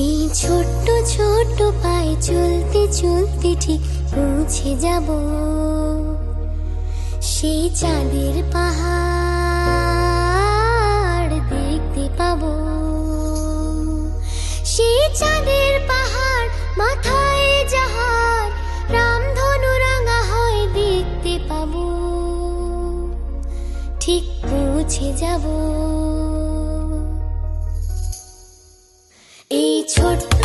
এই ছোট্ট ছোট্ট পায়ে চলতে চলতে ঠিক পৌঁছে যাব সেই চাঁদের পাহাড় দেখতে পাবো। সেই চাঁদের পাহাড় মাথায় যাহার রামধনু রাঙা হয় দেখতে পাবো, ঠিক পৌঁছে যাব। এই ছোট্ট